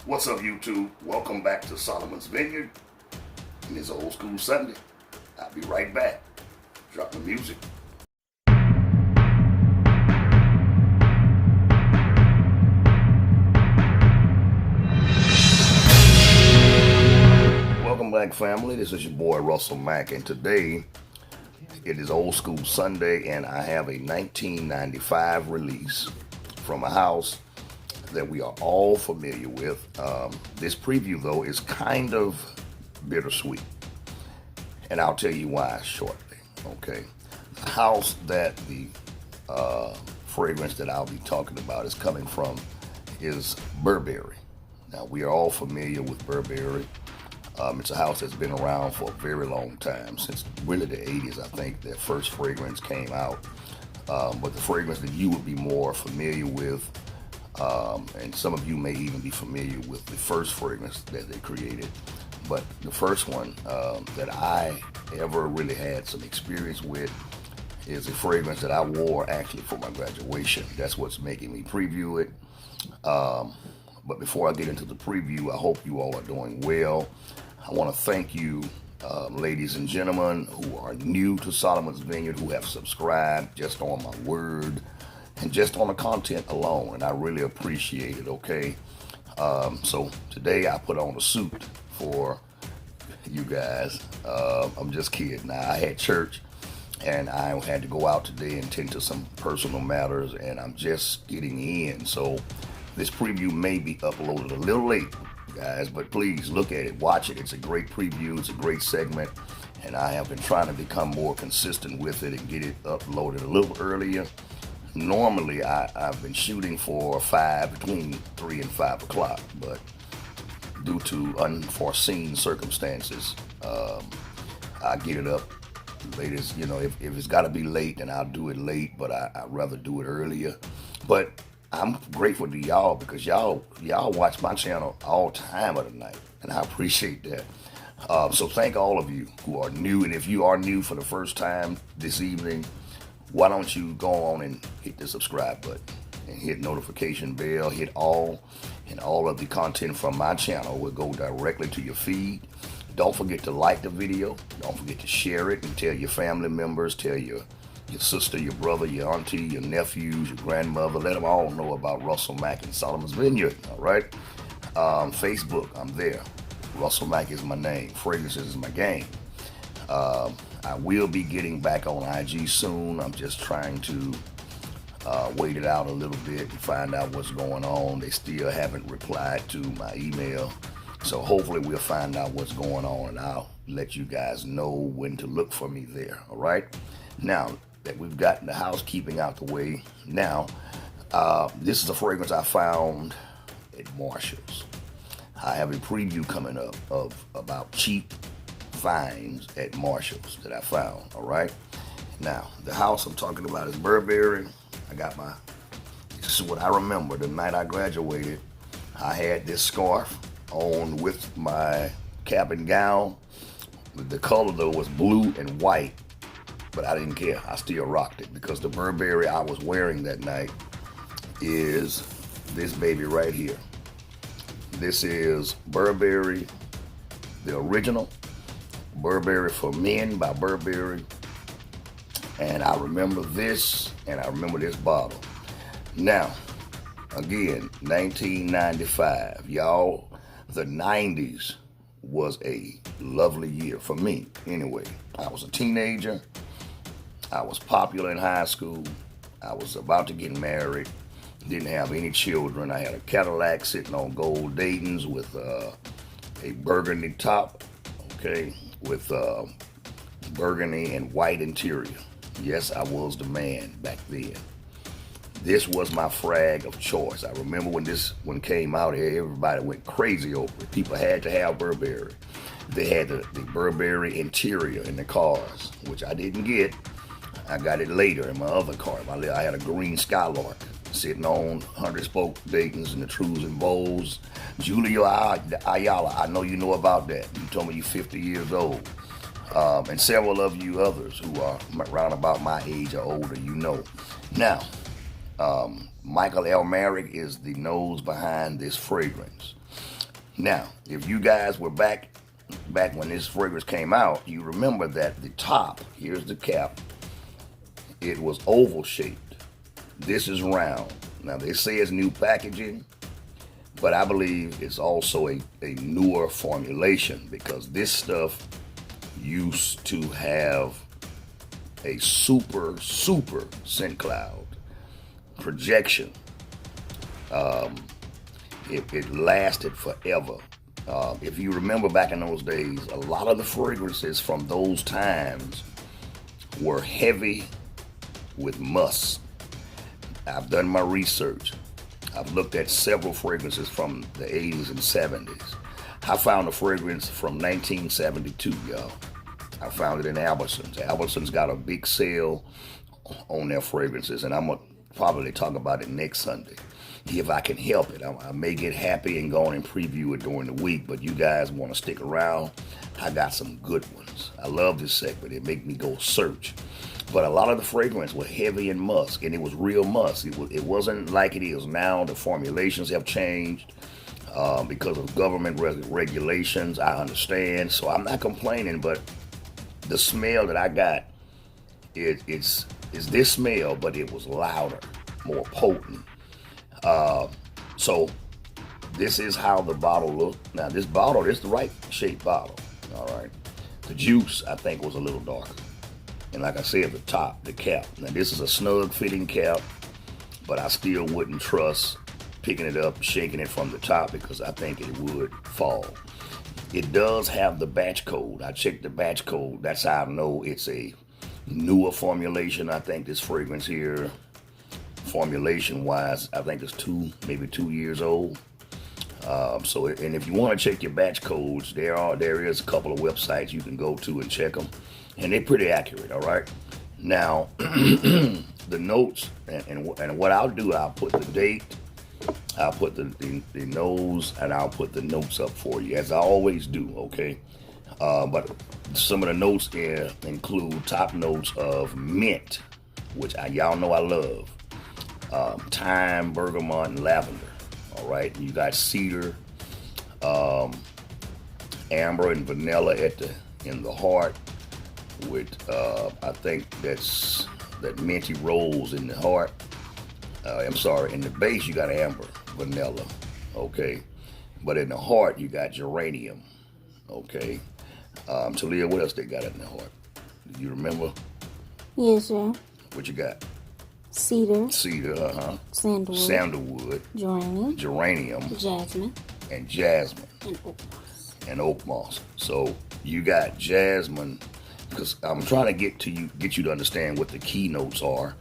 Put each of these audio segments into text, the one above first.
What's up, YouTube? Welcome back to Solomon's Vineyard and this old school Sunday. I'll be right back. Drop the music. Welcome back, family. This is your boy Russell Mack, and today it is Old School Sunday, and I have a 1995 release from a house that we are all familiar with. This preview, though, is kind of bittersweet, and I'll tell you why shortly. Okay, the house that the fragrance that I'll be talking about is coming from is Burberry. Now, we are all familiar with Burberry. It's a house that's been around for a very long time, since really the 80s. I think their first fragrance came out, but the fragrance that you would be more familiar with, and some of you may even be familiar with the first fragrance that they created, but the first one that I ever really had some experience with is a fragrance that I wore actually for my graduation. That's what's making me preview it. But before I get into the preview, I hope you all are doing well. I want to thank you, ladies and gentlemen, who are new to Solomon's Vineyard, who have subscribed just on my word and just on the content alone, and I really appreciate it, okay? So today I put on a suit for you guys. I'm just kidding. Now, I had church, and I had to go out today and tend to some personal matters, and I'm just getting in, so this preview may be uploaded a little late, guys, but please look at it, watch it. It's a great preview, it's a great segment, and I have been trying to become more consistent with it and get it uploaded a little earlier. Normally, I've been shooting for between 3 and 5 o'clock, but due to unforeseen circumstances, I get it up latest. If it's got to be late, then I'll do it late, but I'd rather do it earlier. But I'm grateful to y'all because y'all watch my channel all time of the night, and I appreciate that. So thank all of you who are new, and if you are new for the first time this evening, why don't you go on and hit the subscribe button and hit notification bell, hit all, and all of the content from my channel will go directly to your feed. Don't forget to like the video. Don't forget to share it and tell your family members, tell your sister, your brother, your auntie, your nephews, your grandmother. Let them all know about Russell Mack and Solomon's Vineyard, all right? Facebook, I'm there. Russell Mack is my name. Fragrances is my game. I will be getting back on IG soon. I'm just trying to wait it out a little bit and find out what's going on. They still haven't replied to my email. So hopefully we'll find out what's going on, and I'll let you guys know when to look for me there, all right? Now that we've gotten the housekeeping out the way, now this is a fragrance I found at Marshall's. I have a preview coming up about cheap finds at Marshall's that I found, all right? Now, the house I'm talking about is Burberry. This is what I remember. The night I graduated, I had this scarf on with my cap and gown. The color, though, was blue and white, but I didn't care. I still rocked it because the Burberry I was wearing that night is this baby right here. This is Burberry, the original Burberry for Men by Burberry. And I remember this, and I remember this bottle. Now, again, 1995. Y'all, the 90s was a lovely year for me. Anyway, I was a teenager. I was popular in high school. I was about to get married. Didn't have any children. I had a Cadillac sitting on gold Dayton's with a burgundy top, okay, with burgundy and white interior. Yes, I was the man back then. This was my frag of choice. I remember when this one came out, everybody went crazy over it. People had to have Burberry. They had the Burberry interior in the cars, which I didn't get. I got it later in my other car. I had a green Skylark sitting on 100-spoke Dayton's and the Trues and Bowls. Julia Ayala, I know you know about that. You told me you're 50 years old. And several of you others who are around about my age or older, you know. Now, Michael L. Merrick is the nose behind this fragrance. Now, if you guys were back when this fragrance came out, you remember that the top, here's the cap, it was oval shaped. This is round. Now they say it's new packaging, but I believe it's also a newer formulation, because this stuff used to have a super scent cloud projection. It lasted forever. If you remember back in those days, a lot of the fragrances from those times were heavy with musk. I've done my research. I've looked at several fragrances from the 80s and 70s. I found a fragrance from 1972, y'all. I found it in Albertsons. Albertsons got a big sale on their fragrances, and I'm going to probably talk about it next Sunday, if I can help it. I may get happy and go on and preview it during the week, but you guys want to stick around. I got some good ones. I love this segment. It make me go search. But a lot of the fragrance were heavy in musk, and it was real musk. It wasn't like it is now. The formulations have changed because of government regulations. I understand, so I'm not complaining, but the smell that I got, it's this smell, but it was louder, more potent. So this is how the bottle looked. Now this bottle, this is the right shaped bottle. All right. The juice, I think, was a little darker. And like I said, the top, the cap. Now this is a snug fitting cap, but I still wouldn't trust picking it up, shaking it from the top, because I think it would fall. It does have the batch code. I checked the batch code. That's how I know it's a newer formulation. I think this fragrance here, formulation wise, I think it's maybe 2 years old. And if you want to check your batch codes, there is a couple of websites you can go to and check them, and they're pretty accurate. All right. Now the notes and what I'll do, I'll put the date, I'll put the nose, and I'll put the notes up for you, as I always do. Okay. But some of the notes here include top notes of mint, which y'all know I love. Thyme, bergamot, and lavender. All right, you got cedar, amber, and vanilla in the heart. With I think that minty rose in the heart. In the base you got amber, vanilla. Okay, but in the heart you got geranium. Okay, Talia, what else they got in the heart? Do you remember? Yes, sir. What you got? Cedar. Cedar, Sandalwood. Sandalwood. Geranium. Jasmine. And oak moss. And oak moss. So you got jasmine, because I'm trying to get you to understand what the key notes are.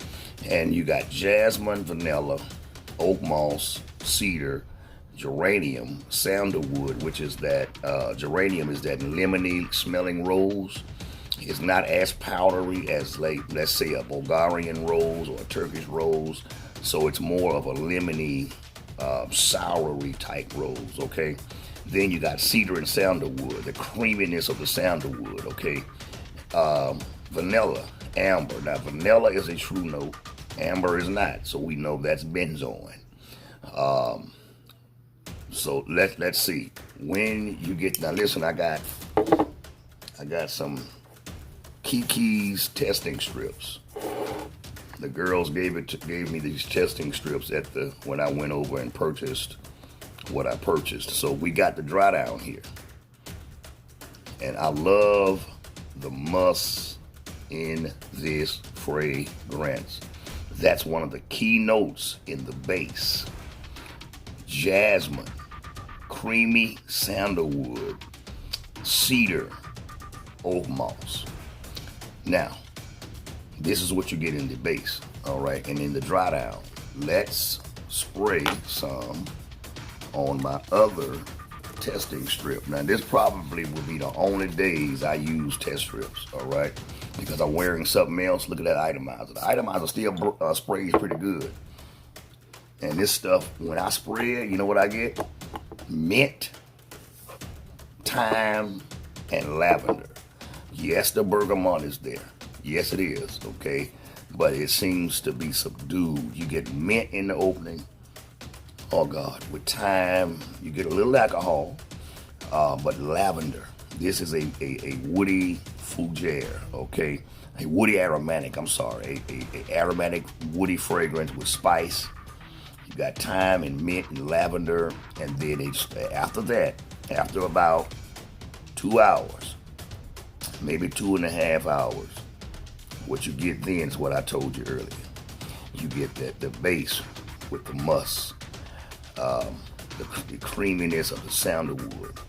And you got jasmine, vanilla, oak moss, cedar, geranium, sandalwood, which is that geranium is that lemony smelling rose. It's not as powdery as, like, let's say, a Bulgarian rose or a Turkish rose. So it's more of a lemony, soury type rose, okay? Then you got cedar and sandalwood, the creaminess of the sandalwood, okay? Vanilla, amber. Now, vanilla is a true note. Amber is not, so we know that's benzoin. So let's see. When you get, now listen, I got some Kiki's testing strips. The girls gave me these testing strips when I went over and purchased what I purchased. So we got the dry down here, and I love the musk in this fragrance. That's one of the key notes in the base. Jasmine, creamy sandalwood, cedar, oak moss. Now, this is what you get in the base, all right? And in the dry down, let's spray some on my other testing strip. Now, this probably will be the only days I use test strips, all right? Because I'm wearing something else. Look at that atomizer. The atomizer still sprays pretty good. And this stuff, when I spray it, you know what I get? Mint, thyme, and lavender. Yes, the bergamot is there. Yes, it is, okay? But it seems to be subdued. You get mint in the opening. Oh, God. With thyme, you get a little alcohol. but lavender. This is a woody fougere, okay? A woody aromatic, I'm sorry. A aromatic woody fragrance with spice. You got thyme and mint and lavender. And then after that, after about 2 hours, maybe 2.5 hours, what you get then is what I told you earlier. You get the base with the musk, the creaminess of the sandalwood,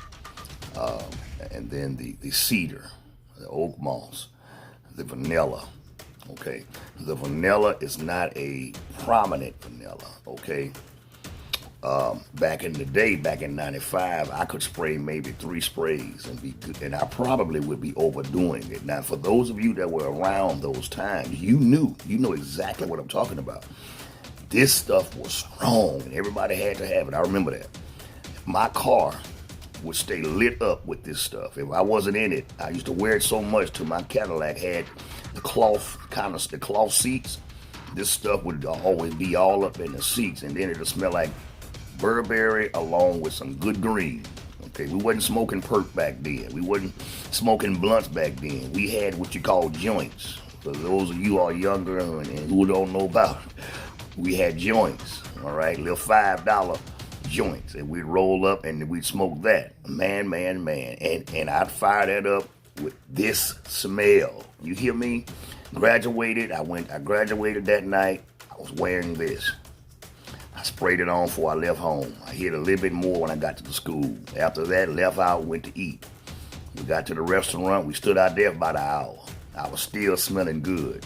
and then the cedar, the oak moss, the vanilla. Okay, the vanilla is not a prominent vanilla. Okay, back in the day, back in '95, I could spray maybe 3 sprays and be good, and I probably would be overdoing it. Now, for those of you that were around those times, you know exactly what I'm talking about. This stuff was strong, and everybody had to have it. I remember that. My car would stay lit up with this stuff. If I wasn't in it, I used to wear it so much till my Cadillac had the cloth seats. This stuff would always be all up in the seats, and then it'll smell like Burberry along with some good green. Okay, we wasn't smoking perk back then. We wasn't smoking blunts back then. We had what you call joints. For those of you who are younger and who don't know about it, we had joints, all right, little $5 joints, and we'd roll up and we'd smoke that. Man. And I'd fire that up with this smell. You hear me? I graduated that night. I was wearing this. I sprayed it on before I left home. I hit a little bit more when I got to the school. After that, left out, went to eat. We got to the restaurant. We stood out there for about an hour. I was still smelling good.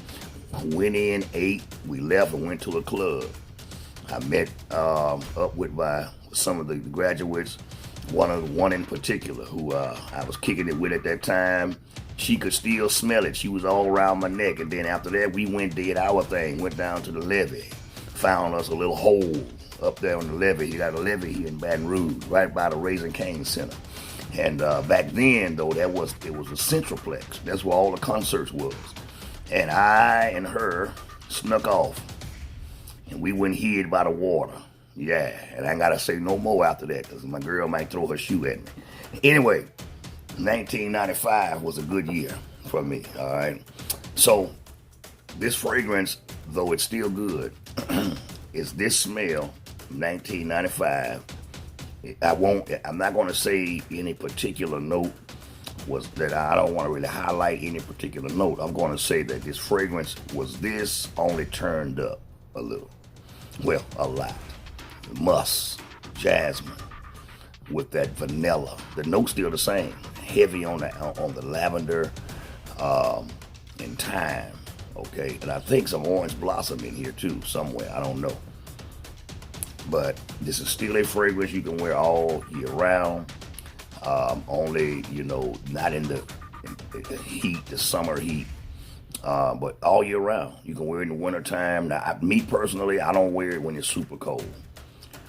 I went in, ate, we left and went to a club. I met up with some of the graduates, one in particular who I was kicking it with at that time. She could still smell it. She was all around my neck. And then after that, we did our thing, went down to the levee, found us a little hole up there on the levee. You got a levee here in Baton Rouge, right by the Raising Cane Center. And back then, though, it was a Centralplex. That's where all the concerts was. And I and her snuck off. And we went hid by the water. Yeah, and I ain't gotta say no more after that, because my girl might throw her shoe at me. Anyway, 1995 was a good year for me, all right? So, this fragrance, though it's still good, is this smell, 1995. I'm not gonna say any particular note I don't want to really highlight any particular note. I'm going to say that this fragrance was this, only turned up a little. Well, a lot. Musk, jasmine, with that vanilla. The note's still the same. Heavy on the lavender and thyme. Okay, and I think some orange blossom in here too, somewhere. I don't know. But this is still a fragrance you can wear all year round. Only, not in the heat, the summer heat, but all year round. You can wear it in the wintertime. Now, me personally, I don't wear it when it's super cold.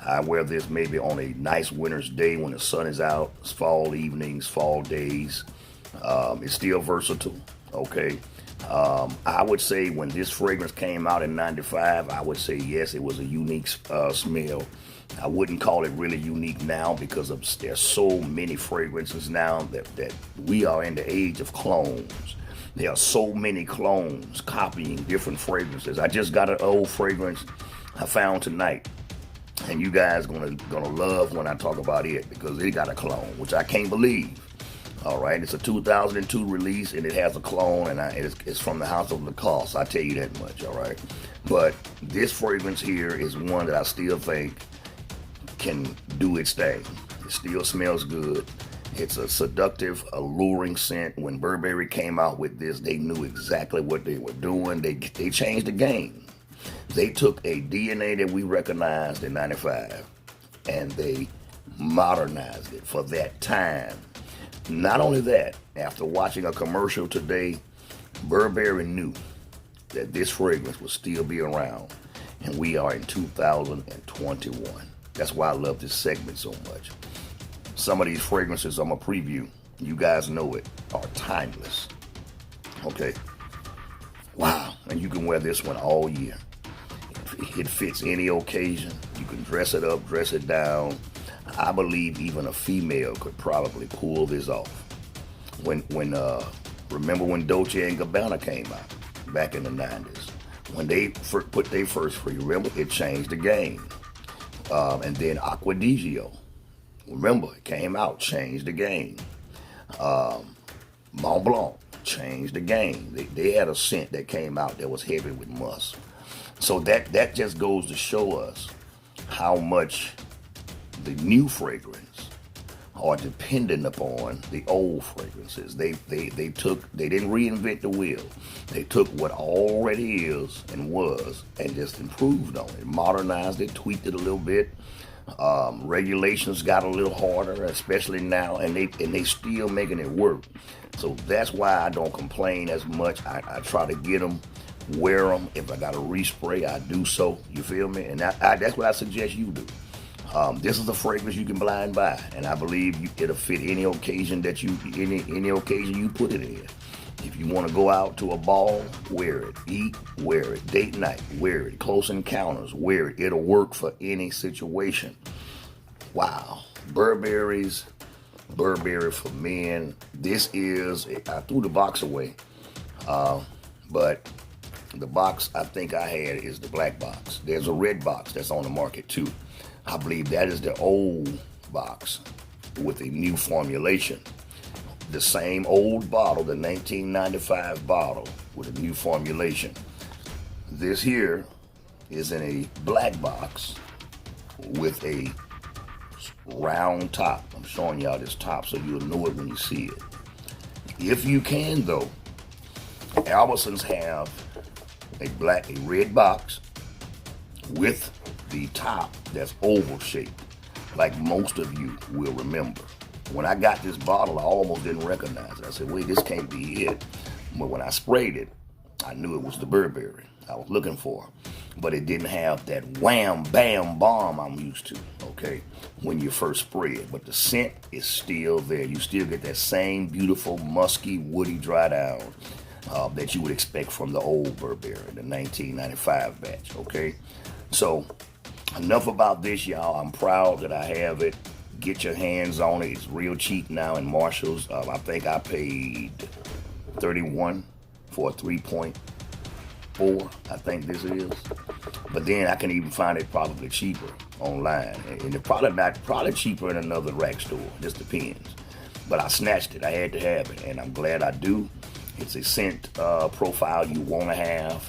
I wear this maybe on a nice winter's day when the sun is out. It's fall evenings, fall days. It's still versatile, okay? I would say when this fragrance came out in '95, I would say yes, it was a unique smell. I wouldn't call it really unique now because there's so many fragrances now that we are in the age of clones. There are so many clones copying different fragrances. I just got an old fragrance I found tonight, and you guys gonna love when I talk about it because it got a clone, which I can't believe. All right, it's a 2002 release, and it has a clone, and it's from the house of Lacoste. I tell you that much. All right, but this fragrance here is one that I still think can do its thing. It still smells good. It's a seductive, alluring scent. When Burberry came out with this, they knew exactly what they were doing. They changed the game. They took a DNA that we recognized in '95 and they modernized it for that time. Not only that, after watching a commercial today, Burberry knew that this fragrance would still be around, and we are in 2021. That's why I love this segment so much. Some of these fragrances I'm gonna preview, you guys know it, are timeless. Okay. Wow. And you can wear this one all year. It fits any occasion. You can dress it up, dress it down. I believe even a female could probably pull this off. Remember when Dolce and Gabbana came out back in the 90s? When they put their first free, remember, it changed the game. And then Acquadigio, remember, it came out, changed the game. Mont Blanc changed the game. They had a scent that came out that was heavy with musk. So that just goes to show us how much the new fragrance are dependent upon the old fragrances. They didn't reinvent the wheel. They took what already is and was and just improved on it, modernized it, tweaked it a little bit. Regulations got a little harder, especially now, and they still making it work. So that's why I don't complain as much. I try to get them, wear them. If I got to respray, I do so. You feel me? And that's what I suggest you do. This is a fragrance you can blind buy, and I believe it'll fit any occasion that any occasion you put it in. If you want to go out to a ball, wear it. Eat, wear it. Date night, wear it. Close encounters, wear it. It'll work for any situation. Wow. Burberry for men. This is, I threw the box away, but the box I think I had is the black box. There's a red box that's on the market too. I believe that is the old box with a new formulation. The same old bottle, the 1995 bottle with a new formulation. This here is in a black box with a round top. I'm showing y'all this top so you'll know it when you see it. If you can though, Albertsons have a red box with the top that's oval shaped, like most of you will remember. When I got this bottle, I almost didn't recognize it. I said, wait, this can't be it. But when I sprayed it, I knew it was the Burberry I was looking for. But it didn't have that wham, bam, bomb I'm used to, okay, when you first spray it. But the scent is still there. You still get that same beautiful, musky, woody dry down that you would expect from the old Burberry, the 1995 batch, okay? So, enough about this, y'all. I'm proud that I have it. Get your hands on it. It's real cheap now in Marshall's. I think I paid $31 for a 3.4. I think this is. But then I can even find it probably cheaper online, and it's probably cheaper in another rack store. Just depends. But I snatched it. I had to have it, and I'm glad I do. It's a scent profile you want to have.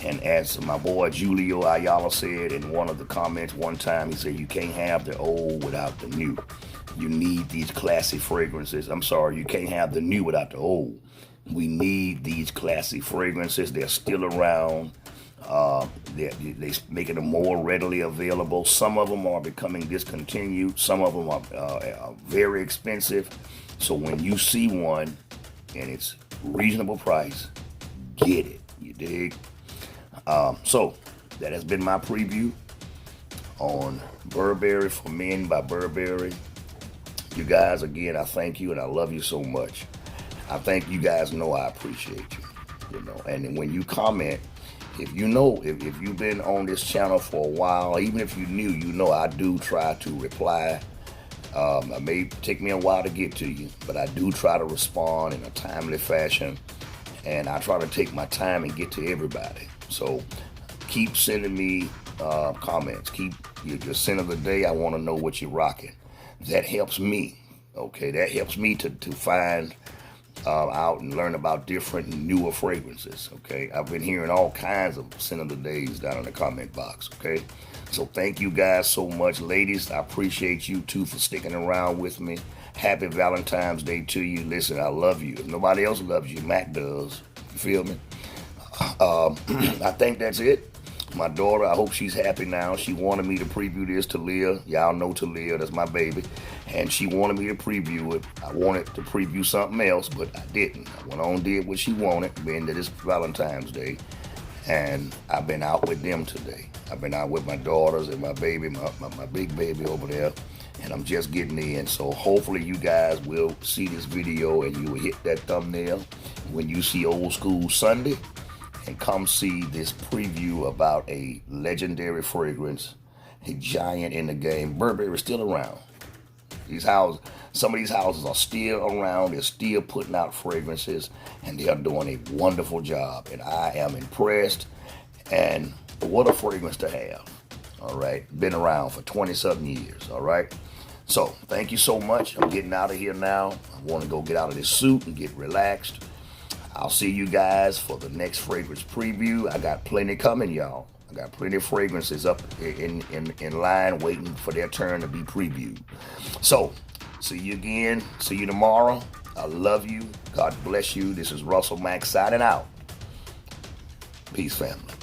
And as my boy Julio Ayala said in one of the comments one time, he said, you can't have the old without the new. You need these classy fragrances. I'm sorry, you can't have the new without the old. We need these classy fragrances. They're still around. They're making them more readily available. Some of them are becoming discontinued. Some of them are very expensive. So when you see one and it's reasonable price, get it. You dig? So that has been my preview on Burberry for Men by Burberry. You guys, again, I thank you and I love you so much. I think you guys know I appreciate you, and when you comment, if you've been on this channel for a while, even if you're new, I do try to reply. It may take me a while to get to you, but I do try to respond in a timely fashion, and I try to take my time and get to everybody. So keep sending me comments. Keep your scent of the day. I want to know what you're rocking. That helps me. Okay, that helps me to find out and learn about different newer fragrances. Okay, I've been hearing all kinds of scent of the days down in the comment box. Okay, so thank you guys so much, ladies. I appreciate you too for sticking around with me. Happy Valentine's Day to you. Listen, I love you. If nobody else loves you, Mac does. You feel me? I think that's it. My daughter, I hope she's happy now. She wanted me to preview this to Leah. Y'all know Talia, that's my baby. And she wanted me to preview it. I wanted to preview something else, but I didn't. I went on and did what she wanted, being that it's Valentine's Day. And I've been out with them today. I've been out with my daughters and my baby, my big baby over there. And I'm just getting in. So hopefully you guys will see this video and you will hit that thumbnail when you see Old School Sunday. And come see this preview about a legendary fragrance, a giant in the game. Burberry is still around. These houses, some of these houses are still around. They're still putting out fragrances, and they are doing a wonderful job. And I am impressed. And what a fragrance to have. All right, been around for 20-something years. All right. So thank you so much. I'm getting out of here now. I want to go get out of this suit and get relaxed. I'll see you guys for the next fragrance preview. I got plenty coming, y'all. I got plenty of fragrances up in line waiting for their turn to be previewed. So, see you again. See you tomorrow. I love you. God bless you. This is Russell Mack signing out. Peace, family.